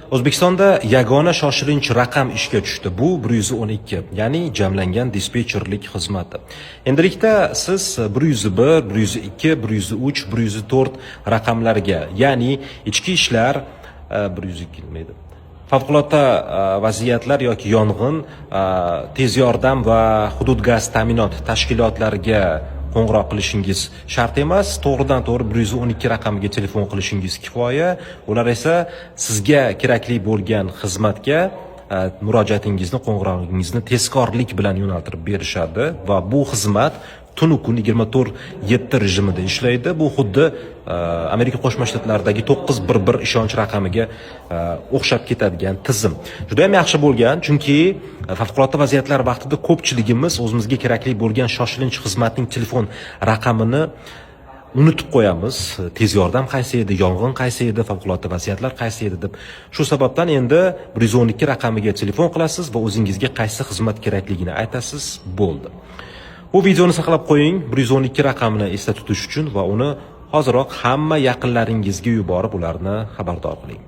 O'zbekistonda yagona shoshilinch raqam ishga tushdi. Bu 112, ya'ni jamlangan dispetcherlik xizmati. Endilikda siz 101, 102, 103, 104 raqamlarga, ya'ni ichki ishlar 102 kelmaydi. Favqulodda vaziyatlar yoki yong'in, tez yordam va hudud gaz ta'minot tashkilotlariga qo'ng'iroq qilishingiz shart emas. To'g'ridan to'g'ri 112 raqamiga telefon qilishingiz kifoya. Ular esa sizga kerakli bo'lgan xizmatga murojaatingizni, qo'ng'irog'ingizni tezkorlik bilan yo'naltirib berishadi va bu xizmat tunu kun 24/7 rejimida ishlaydi. Bu xuddi Amerika Qo'shma Shtatlaridagi 911 ishonch raqamiga o'xshab ketadigan tizim. Juda ham yaxshi bo'lgan, chunki favqulodda vaziyatlar vaqtida ko'pchiligimiz o'zimizga kerakli bo'lgan shoshilinch xizmatning telefon raqamini unutib qo'yamiz. Tez yordam qaysi edi, yong'in qaysi edi, favqulodda vaziyatlar qaysi edi deb. Shu sababdan endi 112 raqamiga telefon qilasiz va o'zingizga qaysi xizmat kerakligini aytasiz, bo'ldi. Bu videoni saqlab qo'ying, 112 raqamini esda tutish uchun va uni hoziroq hamma yaqinlaringizga yuborib, ularni xabardor qiling.